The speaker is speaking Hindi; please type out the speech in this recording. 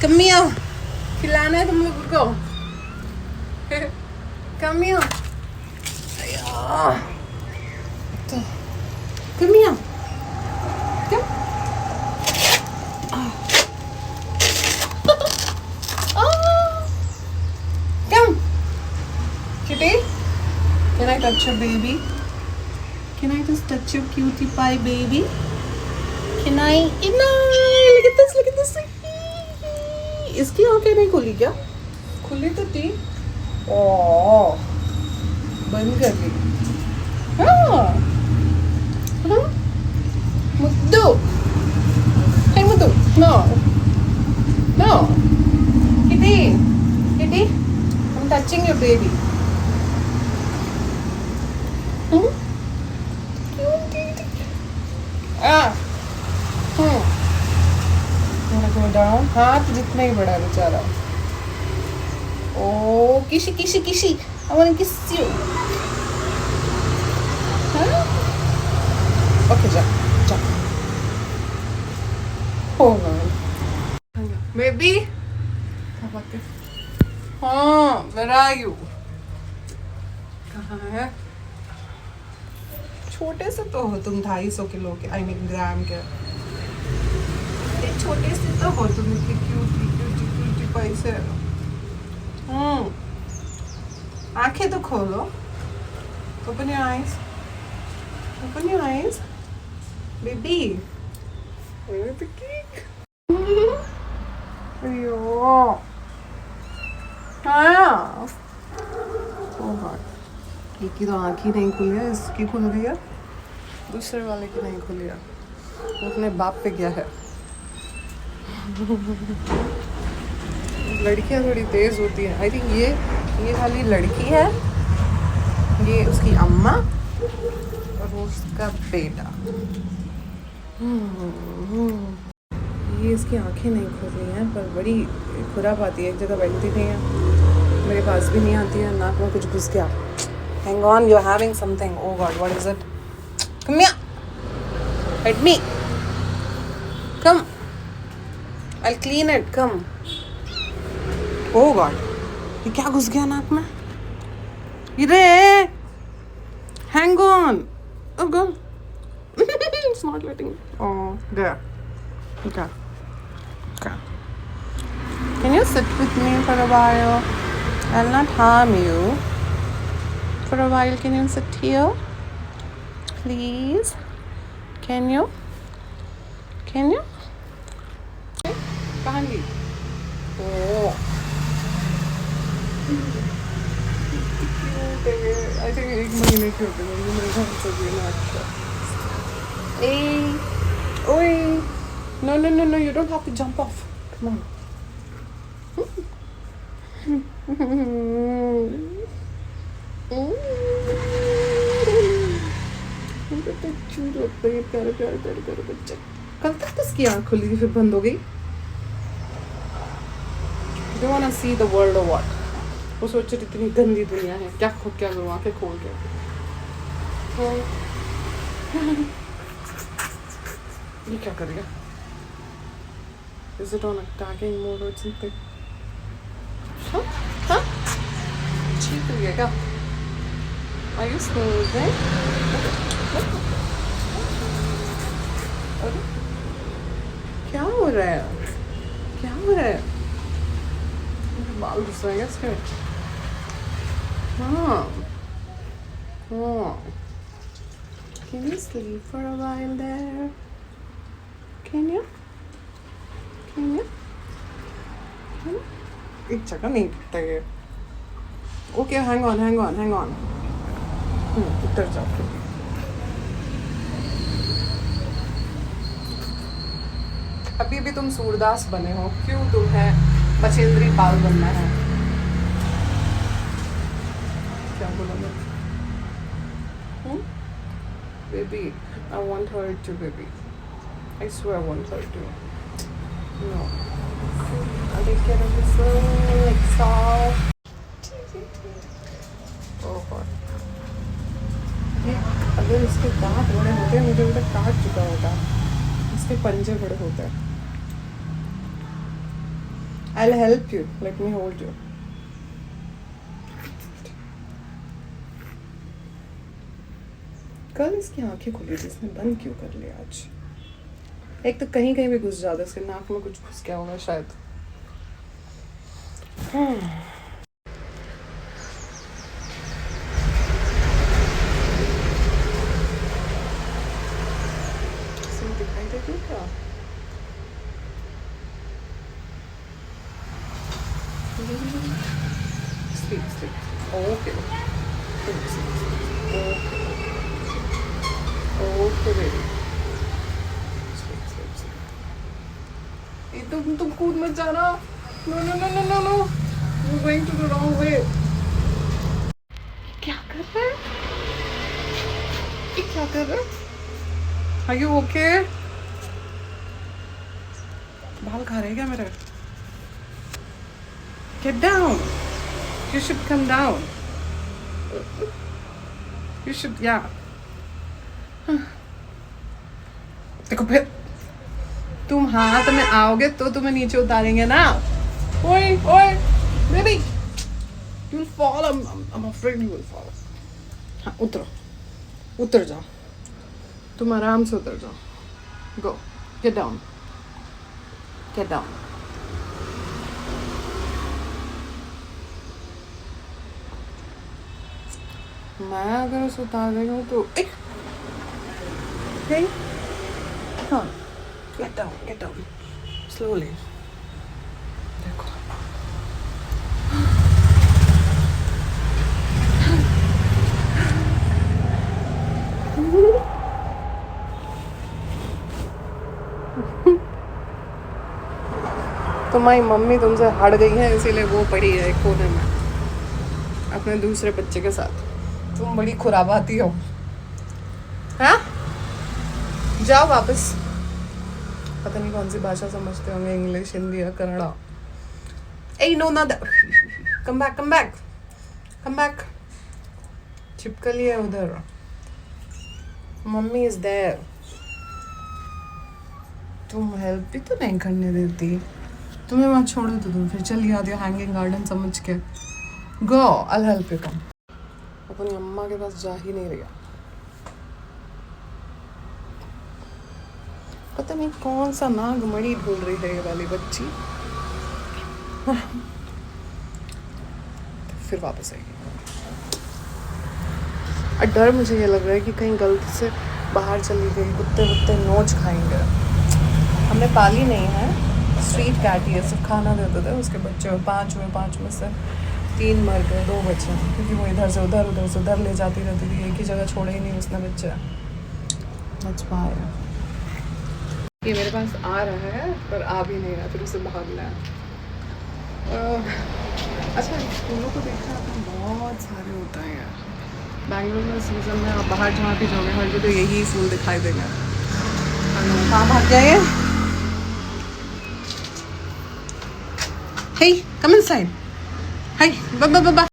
कमिया खिलाना है तुम लोगों को। कमिया कमिया come kitty, can I touch your baby? Can I just touch your cutie pie baby? Can I? No, look at this इसकी आंखें नहीं खुली क्या? खुली तो थी। ओह बंद कर दी। हाँ मुद्दू, hey मुद्दू, no kitty, I'm touching your baby. Go down. हाथ जितना ही बड़ा बेचारा। ओ किसी I want to kiss you. हाँ? Okay जा। Oh God. Baby. हाँ, where are you? कहाँ है? छोटे से तो हो तुम 250 किलो के, I mean ग्राम के। छोटे से तो हो तुम, इतनी क्यूटी पैसे। आंखें तो खोलो। Open your eyes. Baby. Where's the cake? अयो आया। Oh God. एक की तो आँख ही नहीं खुली है, इसकी खुल गई है, दूसरे वाले की नहीं खुली है। वो अपने बाप पे गया है। लड़कियां थोड़ी तेज होती हैं। आई थिंक ये खाली लड़की है, ये उसकी अम्मा और वो उसका बेटा। ये इसकी आंखें नहीं खुल रही हैं, पर बड़ी खुराप आती है, एक जगह बैठती नहीं है, मेरे पास भी नहीं आती है, नाक में कुछ घुस गया। Hang on, you're having something. Oh God, what is it? Come here. Hit me. Come. I'll clean it. Come. Oh God. ये क्या घुस गया नाक में? इरे. Hang on. Oh God. It's not letting me. Oh, there. Okay. Can you sit with me for a while? I'll not harm you. For a while, can you sit here? Please? Can you? कहाँ गई? Oh. I think 1 महीने की होती है, मेरे घर से भी ना अच्छा। Oi. No, you don't have to jump off. Come on. प्यारे बच्चे। कल तक तो इसकी आँख खुली थी, फिर बंद हो गई। You wanna see the world or what? वो सोच रही इतनी गंदी दुनिया है, क्या करूँ आँखें खोल के। ये क्या कर रही है? Is it on attacking mode or something? हाँ? चीख रही है क्या? Are you snoozing? अरे क्या हो रहा है? बाल घुस रहे हैं इसके। हाँ। Can you sleep for a while there? Can you? एक जगह नहीं टिकता है। Okay, hang on. उतर जाओ। अभी भी तुम सूरदास बने हो, क्यों तुम्हें बचेंद्री पाल बनना है? क्या बोला मैं? Baby, I want her to, baby. I swear I want her to. No. I'll take care of this like soft. Oh God. अगर इसके दांत बड़े होते, मुझे उधर काट चुका होता। इसके पंजे बड़े होते हैं। I'll help you. Let me hold you. कल इसकी आंखें खुली थी, इसने बंद क्यों कर लिया आज? एक तो कहीं कहीं भी घुस जाता है, इसके नाक में कुछ घुस गया होगा शायद. दिखाई देती है क्या? Sleep. Okay. Okay, baby. Sleep. ये तुम कूद मत जाना. No. You're going to the wrong way. क्या कर रहा है? ये क्या कर रहा है? Are you okay? बाल खा रहे क्या मेरे? Get down. You should come down. You should, yeah. देखो फिर तुम हाथ में आओगे तो तुम्हें नीचे उतारेंगे ना. ओए baby, you'll fall. I'm afraid you will fall. हाँ, उतर जाओ. तुम आराम से उतर जाओ. Go. Get down. मैं अगर उसे उतार रही हूँ तो hey, हाँ, get down, slowly. देखो. तुम्हारी मम्मी तुमसे हट गई है, इसीलिए वो पड़ी है एक कोने में अपने दूसरे बच्चे के साथ. तुम बड़ी खुराबाती हो. हाँ, जाओ वापस. पता नहीं कौन सी भाषा समझते होंगे, इंग्लिश, हिंदी या कन्नड़ा. ए नो ना, कम बैक. छिपकली है उधर. Mummy is there. तुम हेल्प भी तो नहीं करने देती. तुम्हें वहाँ छोड़ो तो तुम फिर चली आती हो हैंगिंग गार्डन समझ के. गो, आई हेल्प यू. कम. अपनी अम्मा के पास जा ही नहीं रहा. पता नहीं कौन सा नागमणि ढूंढ रही है ये वाली बच्ची. फिर वापस आएगी. और डर मुझे ये लग रहा है कि कहीं गलती से बाहर चली गई, कुत्ते नोच खाएंगे. हमने पाली नहीं है, स्ट्रीट कैट ही है, सिर्फ खाना देते थे. उसके बच्चे 5 हुए, 5 में से 3 मर गए, 2 बच्चे, क्योंकि वो इधर से उधर ले जाती रहती थी. एक ही जगह छोड़े ही नहीं उसने बच्चे. ये मेरे पास आ रहा है पर आ भी नहीं रहा, फिर उसे भागना है. अच्छा, फूलों को देखना आपने बहुत सारे होता है यार. बैंगलोर में सीजन में आप बाहर जहाँ भी जाओगे हर जगह यही फूल दिखाई देंगे. कहाँ भाग गए? Hey, come inside. Hi, bye.